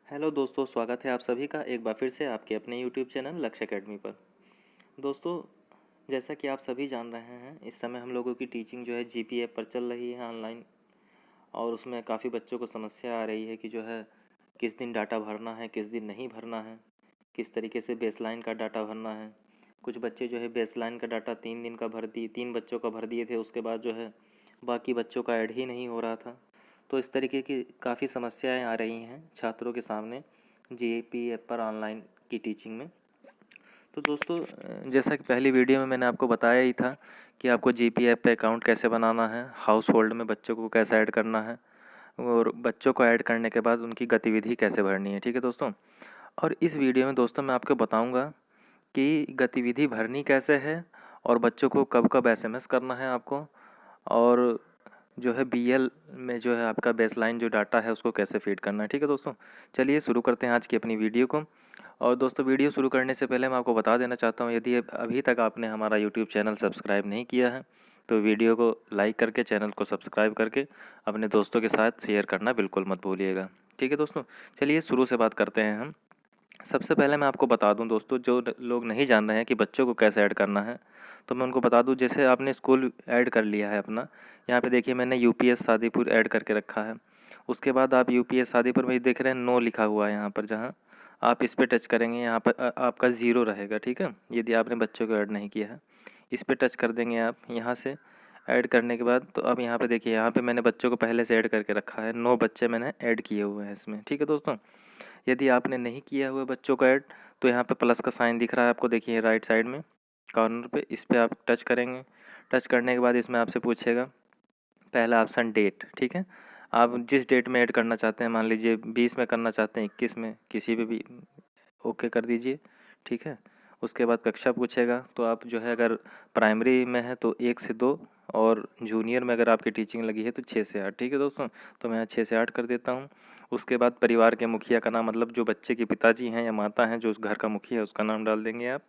Hello दोस्तों, स्वागत है आप सभी का एक बार फिर से आपके अपने यूट्यूब चैनल लक्ष्य एकेडमी पर। दोस्तों, जैसा कि आप सभी जान रहे हैं, इस समय हम लोगों की टीचिंग जो है जीपी ऐप पर चल रही है ऑनलाइन। और उसमें काफ़ी बच्चों को समस्या आ रही है कि जो है किस दिन डाटा भरना है, किस दिन नहीं भरना है, किस तरीके से बेसलाइन का डाटा भरना है। कुछ बच्चे जो है बेसलाइन का डाटा 3 दिन का भर दिए, 3 बच्चों का भर दिए थे, उसके बाद जो है बाकी बच्चों का ऐड ही नहीं हो रहा था। तो इस तरीके की काफ़ी समस्याएं आ रही हैं छात्रों के सामने जीपी ऐप पर ऑनलाइन की टीचिंग में। तो दोस्तों, जैसा कि पहली वीडियो में मैंने आपको बताया ही था कि आपको जीपी ऐप पे अकाउंट कैसे बनाना है, हाउस होल्ड में बच्चों को कैसे ऐड करना है और बच्चों को ऐड करने के बाद उनकी गतिविधि कैसे भरनी है। ठीक है दोस्तों। और इस वीडियो में दोस्तों मैं आपको बताऊंगा कि गतिविधि भरनी कैसे है और बच्चों को कब कब एसएमएस करना है आपको, और जो है बीएल में जो है आपका बेसलाइन जो डाटा है उसको कैसे फीड करना है। ठीक है दोस्तों, चलिए शुरू करते हैं आज की अपनी वीडियो को। और दोस्तों, वीडियो शुरू करने से पहले मैं आपको बता देना चाहता हूँ, यदि अभी तक आपने हमारा यूट्यूब चैनल सब्सक्राइब नहीं किया है तो वीडियो को लाइक करके चैनल को सब्सक्राइब करके अपने दोस्तों के साथ शेयर करना बिल्कुल मत भूलिएगा। ठीक है दोस्तों, चलिए शुरू से बात करते हैं हम। सबसे पहले मैं आपको बता दूं दोस्तों, जो लोग नहीं जान रहे हैं कि बच्चों को कैसे ऐड करना है, तो मैं उनको बता दूं। जैसे आपने स्कूल ऐड कर लिया है अपना, यहाँ पे देखिए मैंने यूपीएस शादीपुर ऐड करके रखा है। उसके बाद आप यूपीएस शादीपुर में देख रहे हैं नो लिखा हुआ है यहाँ पर, जहाँ आप इस पर टच करेंगे यहाँ पर आपका ज़ीरो रहेगा। ठीक है, यदि आपने बच्चों को ऐड नहीं किया है, इस पर टच कर देंगे आप यहाँ से। ऐड करने के बाद तो अब यहाँ पे देखिए, यहाँ पे मैंने बच्चों को पहले से ऐड करके रखा है, 9 बच्चे मैंने ऐड किए हुए हैं इसमें। ठीक है दोस्तों, यदि आपने नहीं किया हुआ बच्चों का ऐड तो यहाँ पे प्लस का साइन दिख रहा है आपको, देखिए राइट साइड में कॉर्नर पे, इस पे आप टच करेंगे। टच करने के बाद इसमें आपसे पूछेगा पहला ऑप्शन डेट। ठीक है, आप जिस डेट में ऐड करना चाहते हैं, मान लीजिए 20 में करना चाहते हैं, 21 में, किसी पे भी ओके कर दीजिए। ठीक है, उसके बाद कक्षा पूछेगा, तो आप जो है अगर प्राइमरी में है तो 1 से 2, और जूनियर में अगर आपकी टीचिंग लगी है तो 6 से 8। ठीक है दोस्तों, तो मैं 6 से 8 कर देता हूँ। उसके बाद परिवार के मुखिया का नाम, मतलब जो बच्चे के पिताजी हैं या माता हैं, जो उस घर का मुखिया है उसका नाम डाल देंगे आप।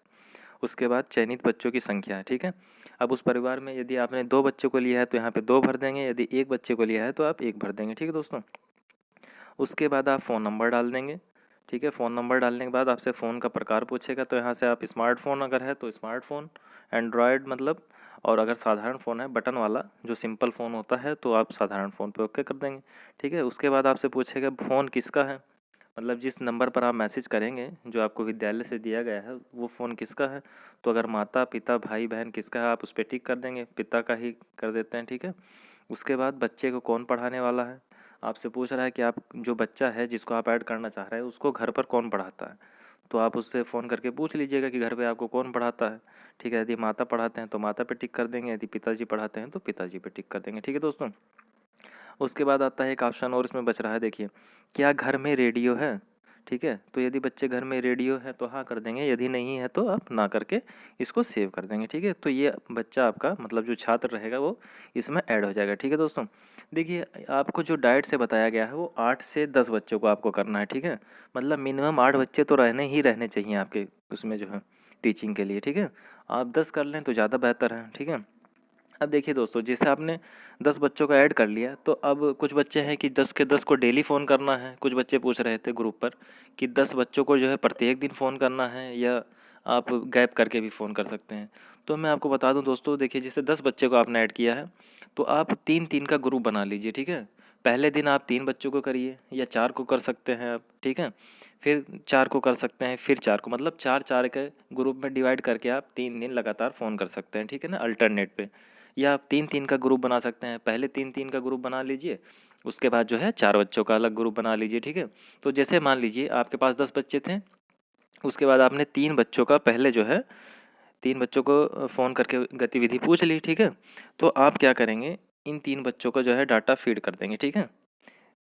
उसके बाद चयनित बच्चों की संख्या है। ठीक है, अब उस परिवार में यदि आपने 2 बच्चों को लिया है तो यहाँ पे 2 भर देंगे, यदि 1 बच्चे को लिया है तो आप 1 भर देंगे। ठीक है दोस्तों, उसके बाद आप फ़ोन नंबर डाल देंगे। ठीक है, फ़ोन नंबर डालने के बाद आपसे फ़ोन का प्रकार पूछेगा, तो यहाँ से आप स्मार्टफ़ोन अगर है तो स्मार्टफ़ोन, एंड्रॉयड मतलब, और अगर साधारण फ़ोन है बटन वाला जो सिंपल फ़ोन होता है तो आप साधारण फ़ोन पे ओके कर देंगे। ठीक है, उसके बाद आपसे पूछेगा फ़ोन किसका है, मतलब जिस नंबर पर आप मैसेज करेंगे जो आपको विद्यालय से दिया गया है वो फ़ोन किसका है। तो अगर माता पिता भाई बहन किसका है आप उस पर टिक कर देंगे, पिता का ही कर देते हैं। ठीक है, उसके बाद बच्चे को कौन पढ़ाने वाला है, आपसे पूछ रहा है कि आप जो बच्चा है जिसको आप ऐड करना चाह रहे हैं उसको घर पर कौन पढ़ाता है, तो आप उससे फ़ोन करके पूछ लीजिएगा कि घर पे आपको कौन पढ़ाता है। ठीक है, यदि माता पढ़ाते हैं तो माता पे टिक कर देंगे, यदि पिताजी पढ़ाते हैं तो पिताजी पे टिक कर देंगे। ठीक है दोस्तों, उसके बाद आता है एक ऑप्शन और इसमें बच रहा है, देखिए क्या घर में रेडियो है। ठीक है, तो यदि बच्चे घर में रेडियो है तो हाँ कर देंगे, यदि नहीं है तो आप ना करके इसको सेव कर देंगे। ठीक है, तो ये बच्चा आपका मतलब जो छात्र रहेगा वो इसमें ऐड हो जाएगा। ठीक है दोस्तों, देखिए आपको जो डाइट से बताया गया है वो 8 से 10 बच्चों को आपको करना है। ठीक है, मतलब मिनिमम 8 बच्चे तो रहने चाहिए आपके उसमें जो है टीचिंग के लिए। ठीक है, आप 10 कर लें तो ज़्यादा बेहतर है। ठीक है, अब देखिए दोस्तों, जैसे आपने 10 बच्चों का ऐड कर लिया, तो अब कुछ बच्चे हैं कि 10 के 10 को डेली फ़ोन करना है। कुछ बच्चे पूछ रहे थे ग्रुप पर कि 10 बच्चों को जो है प्रत्येक दिन फ़ोन करना है या आप गैप करके भी फ़ोन कर सकते हैं। तो मैं आपको बता दूं दोस्तों, देखिए जैसे 10 बच्चे को आपने ऐड किया है तो आप 3-3 का ग्रुप बना लीजिए। ठीक है, पहले दिन आप 3 बच्चों को करिए या 4 को कर सकते हैं आप। ठीक है, फिर 4 को कर सकते हैं, फिर 4 को, मतलब 4-4 के ग्रुप में डिवाइड करके आप 3 दिन लगातार फ़ोन कर सकते हैं। ठीक है ना, अल्टरनेट पे। या आप 3-3 का ग्रुप बना सकते हैं, पहले 3-3 का ग्रुप बना लीजिए, उसके बाद जो है 4 बच्चों का अलग ग्रुप बना लीजिए। ठीक है, तो जैसे मान लीजिए आपके पास 10 बच्चे थे, उसके बाद आपने 3 बच्चों का पहले जो है 3 बच्चों को फ़ोन करके गतिविधि पूछ ली। ठीक है, तो आप क्या करेंगे, इन 3 बच्चों का जो है डाटा फीड कर देंगे। ठीक है,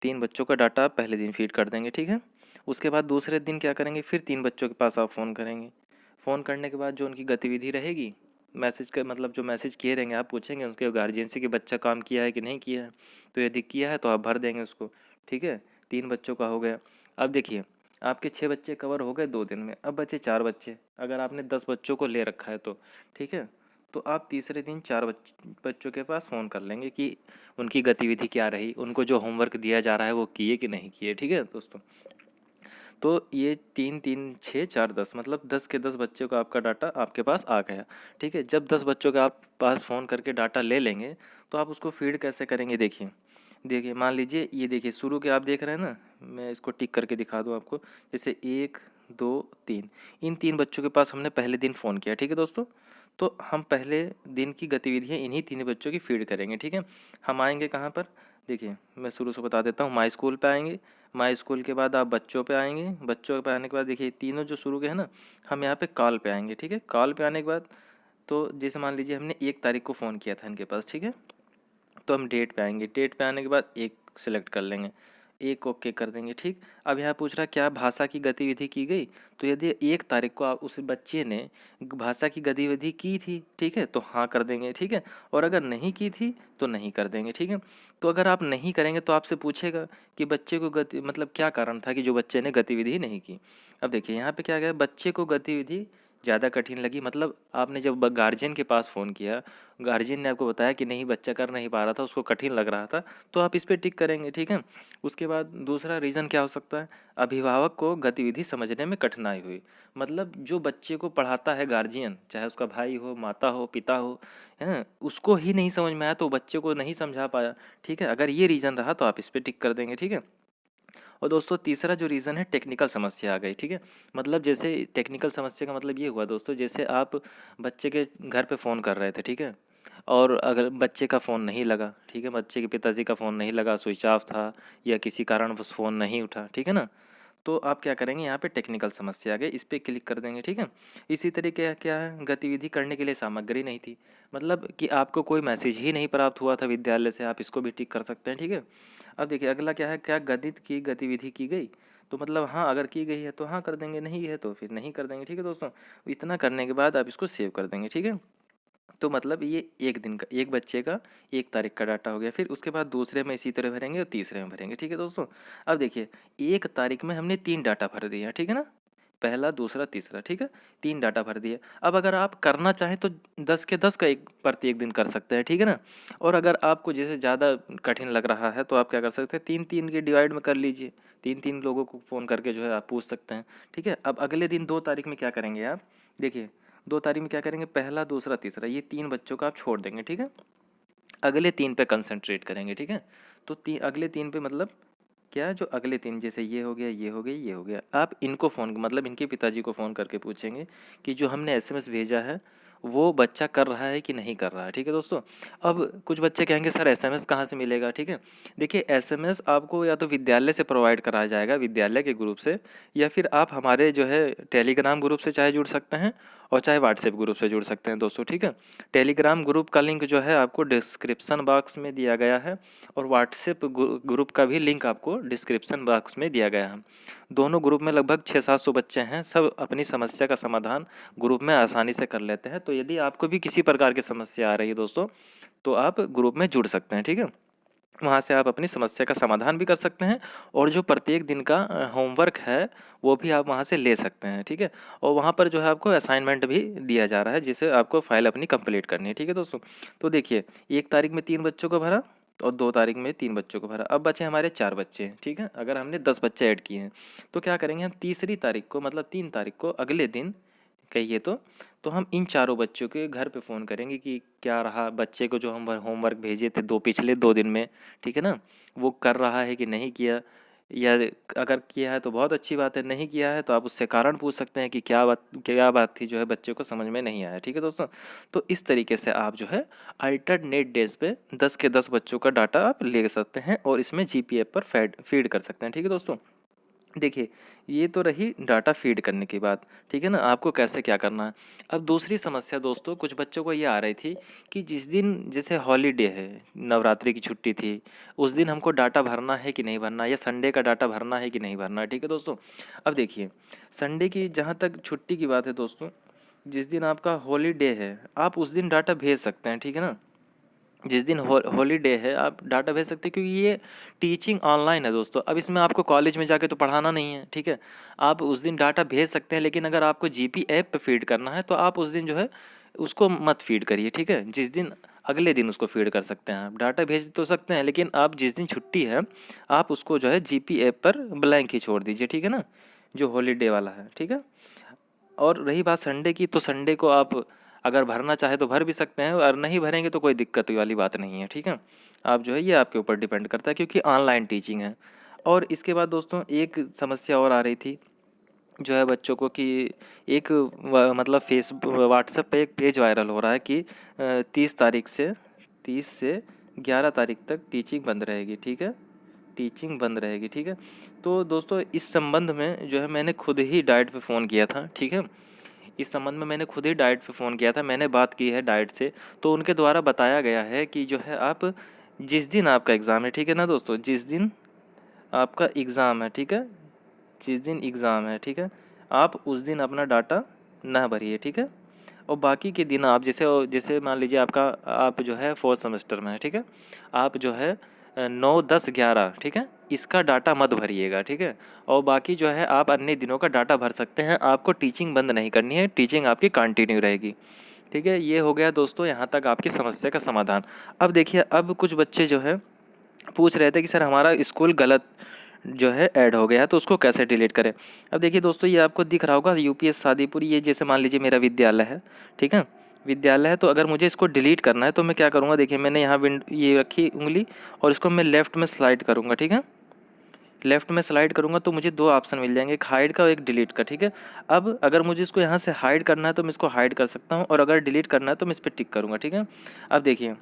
3 बच्चों का डाटा आप पहले दिन फीड कर देंगे। ठीक है, उसके बाद दूसरे दिन क्या करेंगे, फिर 3 बच्चों के पास आप फ़ोन करेंगे। फ़ोन करने के बाद जो उनकी गतिविधि रहेगी, मैसेज का मतलब जो मैसेज किए रहेंगे, आप पूछेंगे उनके गार्जियन से कि बच्चा काम किया है कि नहीं किया है, तो यदि किया है तो आप भर देंगे उसको। ठीक है, 3 बच्चों का हो गया। अब देखिए आपके 6 बच्चे कवर हो गए 2 दिन में, अब बचे 4 बच्चे, अगर आपने 10 बच्चों को ले रखा है तो। ठीक है, तो आप तीसरे दिन 4 बच्चों के पास फ़ोन कर लेंगे कि उनकी गतिविधि क्या रही, उनको जो होमवर्क दिया जा रहा है वो किए कि नहीं किए। ठीक है दोस्तों, तो ये 3 3 6 4 10 मतलब 10 के 10 बच्चों का आपका डाटा आपके पास आ गया। ठीक है, जब 10 बच्चों के आप पास फ़ोन करके डाटा ले लेंगे तो आप उसको फीड कैसे करेंगे। देखिए देखिए मान लीजिए ये देखिए शुरू के आप देख रहे हैं ना, मैं इसको टिक करके दिखा दूँ आपको। जैसे 1 2 3, इन 3 बच्चों के पास हमने पहले दिन फ़ोन किया। ठीक है दोस्तों, तो हम पहले दिन की गतिविधियाँ इन्हीं 3 बच्चों की फीड करेंगे। ठीक है, हम आएंगे कहाँ पर, देखिए मैं शुरू से बता देता हूँ। माई स्कूल पे आएंगे, माई स्कूल के बाद आप बच्चों पे आएंगे, बच्चों पे आने के बाद देखिए तीनों जो शुरू के हैं ना, हम यहाँ पे कॉल पे आएंगे। ठीक है, कॉल पे आने के बाद तो जैसे मान लीजिए हमने 1 तारीख को फ़ोन किया था इनके पास। ठीक है, तो हम डेट पे आएंगे, डेट पे आने के बाद एक सिलेक्ट कर लेंगे, एक ओके कर देंगे। ठीक, अब यहाँ पूछ रहा क्या भाषा की गतिविधि की गई, तो यदि 1 तारीख को आप उस बच्चे ने भाषा की गतिविधि की थी, ठीक है, तो हाँ कर देंगे। ठीक है, और अगर नहीं की थी तो नहीं कर देंगे। ठीक है, तो अगर आप नहीं करेंगे तो आपसे पूछेगा कि बच्चे को गति मतलब क्या कारण था कि जो बच्चे ने गतिविधि नहीं की। अब देखिए यहाँ पे क्या गया, बच्चे को गतिविधि ज़्यादा कठिन लगी, मतलब आपने जब गार्जियन के पास फ़ोन किया, गार्जियन ने आपको बताया कि नहीं बच्चा कर नहीं पा रहा था, उसको कठिन लग रहा था, तो आप इस पे टिक करेंगे। ठीक है, उसके बाद दूसरा रीज़न क्या हो सकता है, अभिभावक को गतिविधि समझने में कठिनाई हुई, मतलब जो बच्चे को पढ़ाता है गार्जियन, चाहे उसका भाई हो, माता हो, पिता हो, हैं, उसको ही नहीं समझ में आया तो बच्चे को नहीं समझा पाया। ठीक है, अगर ये रीज़न रहा तो आप इस पर टिक कर देंगे। ठीक है, और दोस्तों तीसरा जो रीज़न है, टेक्निकल समस्या आ गई। ठीक है, मतलब जैसे टेक्निकल समस्या का मतलब ये हुआ दोस्तों, जैसे आप बच्चे के घर पे फ़ोन कर रहे थे। ठीक है, और अगर बच्चे का फ़ोन नहीं लगा, ठीक है, बच्चे के पिताजी का फ़ोन नहीं लगा, स्विच ऑफ था या किसी कारणवश फ़ोन नहीं उठा, ठीक है ना, तो आप क्या करेंगे, यहाँ पे टेक्निकल समस्या आ गई, इस पर क्लिक कर देंगे। ठीक है, इसी तरीके क्या है, गतिविधि करने के लिए सामग्री नहीं थी, मतलब कि आपको कोई मैसेज ही नहीं प्राप्त हुआ था विद्यालय से, आप इसको भी टिक कर सकते हैं। ठीक है, अब देखिए अगला क्या है, क्या गणित की गतिविधि की गई, तो मतलब हाँ अगर की गई है तो हाँ कर देंगे, नहीं है तो फिर नहीं कर देंगे। ठीक है दोस्तों, इतना करने के बाद आप इसको सेव कर देंगे। ठीक है, तो मतलब ये एक दिन का, एक बच्चे का 1 तारीख का डाटा हो गया। फिर उसके बाद दूसरे में इसी तरह भरेंगे और तीसरे में भरेंगे। ठीक है दोस्तों, अब देखिए 1 तारीख में हमने 3 डाटा भर दिया। ठीक है ना, पहला दूसरा तीसरा। ठीक है, 3 डाटा भर दिए। अब अगर आप करना चाहें तो 10 के 10 का एक प्रत्येक दिन कर सकते हैं। ठीक है ना, और अगर आपको जैसे ज़्यादा कठिन लग रहा है तो आप क्या कर सकते हैं, 3 3 के डिवाइड में कर लीजिए, 3 3 लोगों को फ़ोन करके जो है आप पूछ सकते हैं। ठीक है, अब अगले दिन 2 तारीख में क्या करेंगे आप, देखिए 2 तारीख में क्या करेंगे, पहला दूसरा तीसरा ये 3 बच्चों का आप छोड़ देंगे। ठीक है, अगले 3 पे कंसंट्रेट करेंगे। ठीक है, तो अगले 3 पे मतलब क्या, जो अगले 3 जैसे ये हो गया, ये हो गया, ये हो गया, आप इनको फ़ोन मतलब इनके पिताजी को फ़ोन करके पूछेंगे कि जो हमने एसएमएस भेजा है वो बच्चा कर रहा है कि नहीं कर रहा है। ठीक है दोस्तों, अब कुछ बच्चे कहेंगे सर एसएमएस कहाँ से मिलेगा। ठीक है, देखिए एसएमएस आपको या तो विद्यालय से प्रोवाइड कराया जाएगा, विद्यालय के ग्रुप से, या फिर आप हमारे जो है टेलीग्राम ग्रुप से चाहे जुड़ सकते हैं और चाहे व्हाट्सएप ग्रुप से जुड़ सकते हैं दोस्तों। ठीक है, टेलीग्राम ग्रुप का लिंक जो है आपको डिस्क्रिप्शन बॉक्स में दिया गया है और व्हाट्सएप ग्रुप का भी लिंक आपको डिस्क्रिप्शन बॉक्स में दिया गया है। दोनों ग्रुप में लगभग 600-700 बच्चे हैं, सब अपनी समस्या का समाधान ग्रुप में आसानी से कर लेते हैं। तो यदि आपको भी किसी प्रकार की समस्या आ रही है दोस्तों, तो आप ग्रुप में जुड़ सकते हैं। ठीक है, वहाँ से आप अपनी समस्या का समाधान भी कर सकते हैं और जो प्रत्येक दिन का होमवर्क है वो भी आप वहाँ से ले सकते हैं। ठीक है, और वहाँ पर जो है आपको असाइनमेंट भी दिया जा रहा है जिसे आपको फाइल अपनी कंप्लीट करनी है। ठीक है दोस्तों, तो देखिए 1 तारीख में 3 बच्चों को भरा और 2 तारीख में 3 बच्चों को भरा, अब बचे हमारे 4 बच्चे हैं। ठीक है, अगर हमने 10 बच्चे ऐड किए हैं तो क्या करेंगे हम, तीसरी तारीख को मतलब 3 तारीख को अगले दिन कहिए तो हम इन चारों बच्चों के घर पे फ़ोन करेंगे कि क्या रहा, बच्चे को जो हम होमवर्क भेजे थे पिछले 2 दिन में, ठीक है ना, वो कर रहा है कि नहीं किया, या अगर किया है तो बहुत अच्छी बात है, नहीं किया है तो आप उससे कारण पूछ सकते हैं कि क्या बात थी जो है बच्चे को समझ में नहीं आया। ठीक है दोस्तों, तो इस तरीके से आप जो है अल्टरनेट डेज पे 10 के 10 बच्चों का डाटा आप ले सकते हैं और इसमें जीपीएफ पर फीड कर सकते हैं। ठीक है दोस्तों, देखिए ये तो रही डाटा फीड करने की बात। ठीक है ना, आपको कैसे क्या करना है। अब दूसरी समस्या दोस्तों कुछ बच्चों को ये आ रही थी कि जिस दिन जैसे हॉलीडे है, नवरात्रि की छुट्टी थी, उस दिन हमको डाटा भरना है कि नहीं भरना, या संडे का डाटा भरना है कि नहीं भरना है। ठीक है दोस्तों, अब देखिए संडे की जहाँ तक छुट्टी की बात है दोस्तों, जिस दिन आपका हॉलीडे है आप उस दिन डाटा भेज सकते हैं। ठीक है ना, जिस दिन हॉलीडे है आप डाटा भेज सकते हैं, क्योंकि ये टीचिंग ऑनलाइन है दोस्तों। अब इसमें आपको कॉलेज में जाके तो पढ़ाना नहीं है। ठीक है, आप उस दिन डाटा भेज सकते हैं, लेकिन अगर आपको जीपी ऐप पे फीड करना है तो आप उस दिन जो है उसको मत फीड करिए। ठीक है, जिस दिन अगले दिन उसको फीड कर सकते हैं, आप डाटा भेज तो सकते हैं, लेकिन आप जिस दिन छुट्टी है आप उसको जो है जीपी ऐप पर ब्लैंक ही छोड़ दीजिए। ठीक है ना, जो हॉलीडे वाला है, ठीक है। और रही बात संडे की, तो संडे को आप अगर भरना चाहे तो भर भी सकते हैं, और नहीं भरेंगे तो कोई दिक्कत वाली बात नहीं है, ठीक है। आप जो है ये आपके ऊपर डिपेंड करता है, क्योंकि ऑनलाइन टीचिंग है। और इसके बाद दोस्तों एक समस्या और आ रही थी जो है बच्चों को, कि एक मतलब व्हाट्सएप पे एक पेज वायरल हो रहा है कि 30 से 11 तारीख तक टीचिंग बंद रहेगी, ठीक है। टीचिंग बंद रहेगी, ठीक है। तो दोस्तों इस संबंध में जो है मैंने खुद ही डाइट पे फ़ोन किया था, ठीक है। इस संबंध में मैंने खुद ही डाइट पे फ़ोन किया था, मैंने बात की है डाइट से। तो उनके द्वारा बताया गया है कि जो है आप जिस दिन आपका एग्ज़ाम है, ठीक है ना दोस्तों, जिस दिन आपका एग्ज़ाम है, ठीक है, जिस दिन एग्ज़ाम है, ठीक है, आप उस दिन अपना डाटा ना भरिए, ठीक है। और बाकी के दिन आप जैसे जैसे मान लीजिए आपका आप जो है 4th सेमेस्टर में है, ठीक है, आप जो है 9, 10, 11, ठीक है, इसका डाटा मत भरिएगा, ठीक है। और बाकी जो है आप अन्य दिनों का डाटा भर सकते हैं, आपको टीचिंग बंद नहीं करनी है, टीचिंग आपकी कंटिन्यू रहेगी, ठीक है। ये हो गया दोस्तों यहाँ तक आपकी समस्या का समाधान। अब देखिए, अब कुछ बच्चे जो है पूछ रहे थे कि सर हमारा स्कूल गलत जो है ऐड हो गया है, तो उसको कैसे डिलीट करें। अब देखिए दोस्तों, ये आपको दिख रहा होगा यूपीएस शादीपुर, ये जैसे मान लीजिए मेरा विद्यालय है, ठीक है, विद्यालय है। तो अगर मुझे इसको डिलीट करना है तो मैं क्या करूँगा, देखिए मैंने यहाँ विंड ये रखी उंगली, और इसको मैं लेफ़्ट में स्लाइड करूँगा, ठीक है। लेफ़्ट में स्लाइड करूँगा तो मुझे दो ऑप्शन मिल जाएंगे, एक हाइड का और एक डिलीट का, ठीक है। अब अगर मुझे इसको यहाँ से हाइड करना है तो मैं इसको हाइड कर सकता हूँ, और अगर डिलीट करना है तो मैं इस पर टिक करूँगा, ठीक है। अब देखिए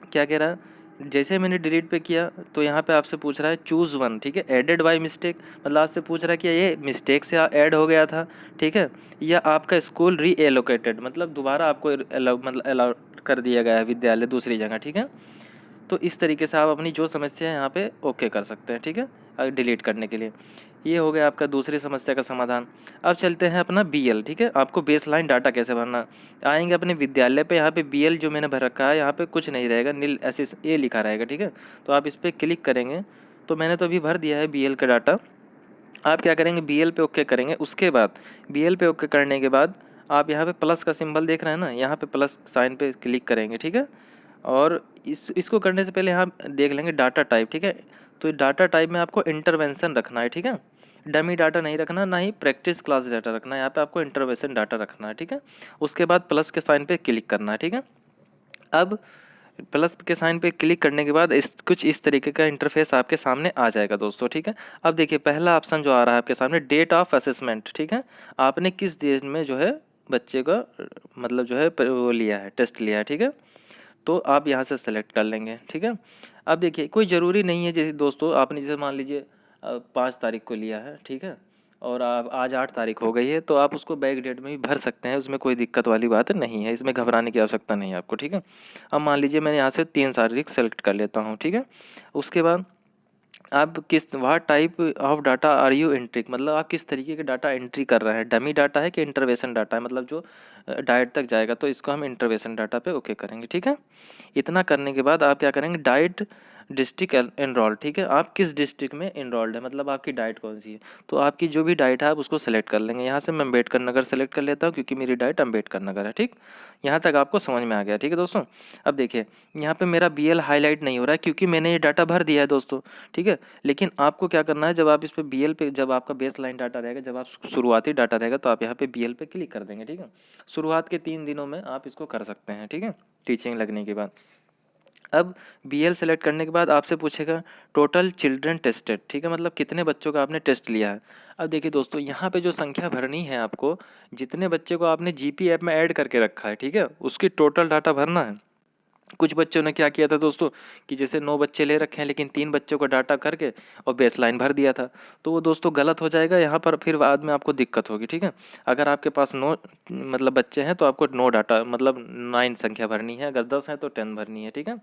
क्या कह रहा है, जैसे मैंने डिलीट पे किया तो यहाँ पे आपसे पूछ रहा है चूज़ वन, ठीक है, एडेड बाय मिस्टेक, मतलब आपसे पूछ रहा है कि ये मिस्टेक से ऐड हो गया था, ठीक है, या आपका स्कूल री एलोकेटेड, मतलब दोबारा आपको अलाउट कर दिया गया है विद्यालय दूसरी जगह, ठीक है। तो इस तरीके से आप अपनी जो समस्या है यहाँ पे ओके कर सकते हैं, ठीक है, डिलीट करने के लिए। ये हो गया आपका दूसरी समस्या का समाधान। अब चलते हैं अपना बीएल, ठीक है, आपको बेसलाइन डाटा कैसे भरना। आएंगे अपने विद्यालय पे, यहाँ पे बीएल जो मैंने भर रखा है, यहाँ पे कुछ नहीं रहेगा, नील ऐसे ए लिखा रहेगा, ठीक है। तो आप इस पर क्लिक करेंगे, तो मैंने तो अभी भर दिया है बीएल का डाटा। आप क्या करेंगे, बीएल पे ओके करेंगे। उसके बाद बीएल पे ओके करने के बाद आप यहाँ पे प्लस का सिंबल देख रहे हैं ना, यहाँ पे प्लस साइन पे क्लिक करेंगे, ठीक है। और इसको करने से पहले यहाँ देख लेंगे डाटा टाइप, ठीक है। तो डाटा टाइप में आपको इंटरवेंशन रखना है, ठीक है। डमी डाटा नहीं रखना, ना ही प्रैक्टिस क्लास डाटा रखना है, यहाँ पे आपको इंटरवेंशन डाटा रखना है, ठीक है। उसके बाद प्लस के साइन पे क्लिक करना है, ठीक है। अब प्लस के साइन पे क्लिक करने के बाद कुछ इस तरीके का इंटरफेस आपके सामने आ जाएगा दोस्तों, ठीक है। अब देखिए पहला ऑप्शन जो आ रहा है आपके सामने, डेट ऑफ असेसमेंट, ठीक है, आपने किस दिन में जो है बच्चे का मतलब जो है वो लिया है, टेस्ट लिया है, ठीक है। तो आप यहाँ से सेलेक्ट कर लेंगे, ठीक है। अब देखिए कोई ज़रूरी नहीं है, जैसे दोस्तों आपने जैसे मान लीजिए 5 तारीख को लिया है, ठीक है, और आप आज 8 तारीख हो गई है, तो आप उसको बैक डेट में भी भर सकते हैं, उसमें कोई दिक्कत वाली बात नहीं है, इसमें घबराने की आवश्यकता नहीं है आपको, ठीक है। अब मान लीजिए मैंने यहाँ से 3 तारीख सेलेक्ट कर लेता हूँ, ठीक है। उसके बाद आप किस what type of data are you entry, मतलब आप किस तरीके के डाटा एंट्री कर रहे हैं, डमी डाटा है कि इंटरवेशन डाटा है, मतलब जो डाइट तक जाएगा, तो इसको हम इंटरवेशन डाटा पे ओके करेंगे, ठीक है। इतना करने के बाद आप क्या करेंगे, डाइट डिस्ट्रिक्ट एनरोल, ठीक है, आप किस डिस्ट्रिक्ट में एनरोल्ड है, मतलब आपकी डाइट कौन सी है। तो आपकी जो भी डाइट है आप उसको सेलेक्ट कर लेंगे। यहाँ से मैं अम्बेडकर नगर सेलेक्ट कर लेता हूँ, क्योंकि मेरी डाइट अम्बेडकर नगर है, ठीक। यहाँ तक आपको समझ में आ गया, ठीक है दोस्तों। अब देखिए यहाँ पे मेरा बीएल हाईलाइट नहीं हो रहा है, क्योंकि मैंने ये डाटा भर दिया है दोस्तों, ठीक है। लेकिन आपको क्या करना है, जब आप इस पे बीएल पे, जब आपका बेस लाइन डाटा रहेगा, जब आप शुरुआती डाटा रहेगा, तो आप यहाँ पे बीएल पे क्लिक कर देंगे, ठीक है। शुरुआत के 3 दिनों में आप इसको कर सकते हैं, ठीक है, टीचिंग लगने के बाद। अब बीएल सेलेक्ट करने के बाद आपसे पूछेगा टोटल चिल्ड्रन टेस्टेड, ठीक है, मतलब कितने बच्चों का आपने टेस्ट लिया है। अब देखिए दोस्तों, यहाँ पे जो संख्या भरनी है आपको, जितने बच्चे को आपने जीपी ऐप में ऐड करके रखा है, ठीक है, उसकी टोटल डाटा भरना है। कुछ बच्चों ने क्या किया था दोस्तों, कि जैसे 9 बच्चे ले रखे हैं, लेकिन 3 बच्चों को डाटा करके और बेस लाइन भर दिया था, तो वो दोस्तों गलत हो जाएगा यहाँ पर, फिर बाद में आपको दिक्कत होगी, ठीक है। अगर आपके पास 9 मतलब बच्चे हैं, तो आपको 9 डाटा मतलब 9 संख्या भरनी है, अगर 10 है तो 10 भरनी है, ठीक है।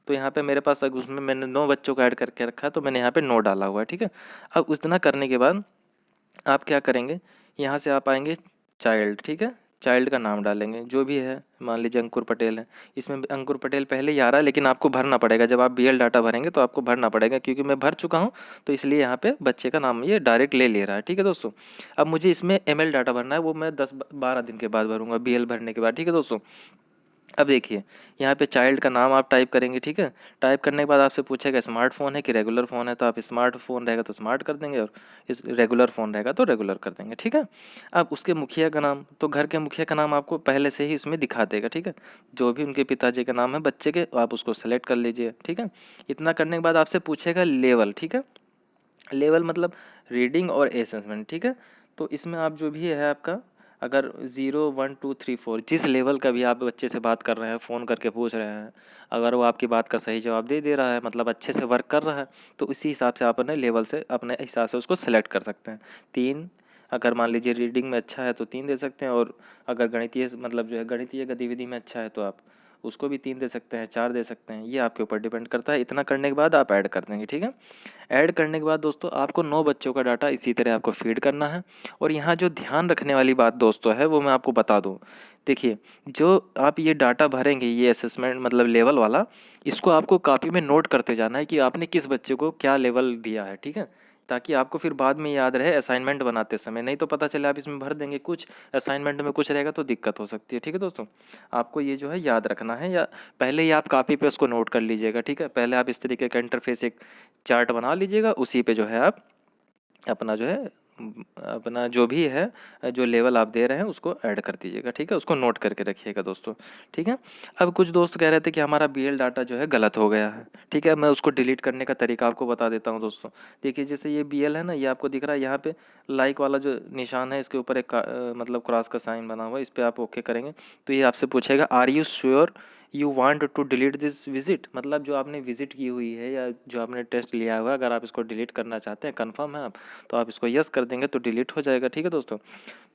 तो यहाँ पे मेरे पास उसमें मैंने 9 बच्चों को ऐड करके रखा है, तो मैंने यहाँ पे 9 डाला हुआ है, ठीक है। अब उतना करने के बाद आप क्या करेंगे, यहाँ से आप आएंगे चाइल्ड, ठीक है, चाइल्ड का नाम डालेंगे जो भी है, मान लीजिए अंकुर पटेल है, इसमें अंकुर पटेल पहले ही आ रहा है, लेकिन आपको भरना पड़ेगा, जब आप बीएल डाटा भरेंगे तो आपको भरना पड़ेगा, क्योंकि मैं भर चुका हूँ, तो इसलिए यहाँ पे बच्चे का नाम ये डायरेक्ट ले रहा है, ठीक है दोस्तों। अब मुझे इसमें एमएल डाटा भरना है, वो मैं 10-12 दिन के बाद भरूंगा बीएल भरने के बाद, ठीक है दोस्तों। अब देखिए यहाँ पे चाइल्ड का नाम आप टाइप करेंगे, ठीक है। टाइप करने के बाद आपसे पूछेगा स्मार्टफोन है कि रेगुलर फ़ोन है, तो आप स्मार्टफोन रहेगा तो स्मार्ट कर देंगे और इस रेगुलर फ़ोन रहेगा तो रेगुलर कर देंगे, ठीक है। अब उसके मुखिया का नाम, तो घर के मुखिया का नाम आपको पहले से ही उसमें दिखा देगा, ठीक है। जो भी उनके पिताजी का नाम है बच्चे के, आप उसको सेलेक्ट कर लीजिए, ठीक है। इतना करने के बाद आपसे पूछेगा लेवल, ठीक है। लेवल मतलब रीडिंग और असेसमेंट, ठीक है। तो इसमें आप जो भी है आपका, अगर 0 1 2 3 4 जिस लेवल का भी आप बच्चे से बात कर रहे हैं, फ़ोन करके पूछ रहे हैं, अगर वो आपकी बात का सही जवाब दे दे रहा है, मतलब अच्छे से वर्क कर रहा है, तो उसी हिसाब से आप अपने लेवल से अपने हिसाब से उसको सेलेक्ट कर सकते हैं। 3, अगर मान लीजिए रीडिंग में अच्छा है तो 3 दे सकते हैं, और अगर गणितीय मतलब जो है गणितीय गतिविधि में अच्छा है तो आप उसको भी 3 दे सकते हैं, 4 दे सकते हैं, ये आपके ऊपर डिपेंड करता है। इतना करने के बाद आप ऐड कर देंगे, ठीक है। ऐड करने के बाद दोस्तों आपको 9 बच्चों का डाटा इसी तरह आपको फीड करना है। और यहाँ जो ध्यान रखने वाली बात दोस्तों है वो मैं आपको बता दूँ। देखिए, जो आप ये डाटा भरेंगे, ये असेसमेंट मतलब लेवल वाला, इसको आपको कॉपी में नोट करते जाना है कि आपने किस बच्चे को क्या लेवल दिया है, ठीक है। ताकि आपको फिर बाद में याद रहे असाइनमेंट बनाते समय, नहीं तो पता चले आप इसमें भर देंगे कुछ, असाइनमेंट में कुछ रहेगा तो दिक्कत हो सकती है, ठीक है दोस्तों। आपको ये जो है याद रखना है, या पहले ही आप कॉपी पे उसको नोट कर लीजिएगा, ठीक है। पहले आप इस तरीके का इंटरफेस एक चार्ट बना लीजिएगा, उसी पे जो है आप अपना जो है अपना जो भी है, जो लेवल आप दे रहे हैं उसको ऐड कर दीजिएगा, ठीक है। उसको नोट करके रखिएगा दोस्तों, ठीक है। अब कुछ दोस्त कह रहे थे कि हमारा बीएल डाटा जो है गलत हो गया है, ठीक है। मैं उसको डिलीट करने का तरीका आपको बता देता हूँ दोस्तों। देखिए जैसे ये बीएल है ना, ये आपको दिख रहा है यहाँ पे लाइक वाला जो निशान है, इसके ऊपर एक मतलब क्रॉस का साइन बना हुआ है, इस पर आप ओके करेंगे तो ये आपसे पूछेगा are you sure you want to delete this visit, मतलब जो आपने विजिट की हुई है या जो आपने टेस्ट लिया हुआ है, अगर आप इसको डिलीट करना चाहते हैं, कंफर्म है आप, तो आप इसको यस कर देंगे तो डिलीट हो जाएगा, ठीक है दोस्तों।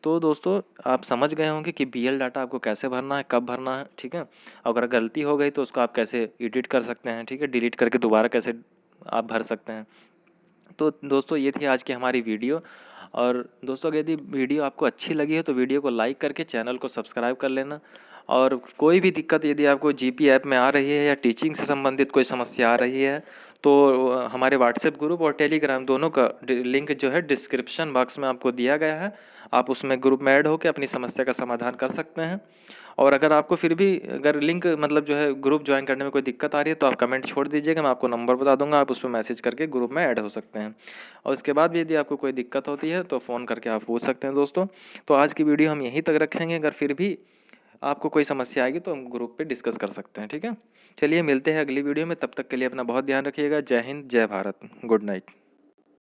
तो दोस्तों आप समझ गए होंगे कि बीएल डाटा आपको कैसे भरना है, कब भरना है, ठीक है। अगर गलती हो गई तो उसको आप कैसे एडिट कर सकते हैं, ठीक है, डिलीट करके दोबारा कैसे आप भर सकते हैं। तो दोस्तों ये थी आज की हमारी वीडियो। और दोस्तों अगर यदि वीडियो आपको अच्छी लगी है तो वीडियो को लाइक करके चैनल को सब्सक्राइब कर लेना। और कोई भी दिक्कत यदि आपको जीपी ऐप में आ रही है या टीचिंग से संबंधित कोई समस्या आ रही है तो हमारे व्हाट्सएप ग्रुप और टेलीग्राम दोनों का लिंक जो है डिस्क्रिप्शन बॉक्स में आपको दिया गया है। आप उसमें ग्रुप में ऐड होकर अपनी समस्या का समाधान कर सकते हैं। और अगर आपको फिर भी अगर लिंक मतलब जो है ग्रुप ज्वाइन करने में कोई दिक्कत आ रही है तो आप कमेंट छोड़ दीजिएगा, मैं आपको नंबर बता दूंगा, आप उस पर मैसेज करके ग्रुप में ऐड हो सकते हैं। और उसके बाद भी यदि आपको कोई दिक्कत होती है तो फ़ोन करके आप पूछ सकते हैं दोस्तों। तो आज की वीडियो हम यहीं तक रखेंगे, अगर फिर भी आपको कोई समस्या आएगी तो हम ग्रुप पे डिस्कस कर सकते हैं, ठीक है। चलिए मिलते हैं अगली वीडियो में, तब तक के लिए अपना बहुत ध्यान रखिएगा। जय हिंद, जय भारत, गुड नाइट।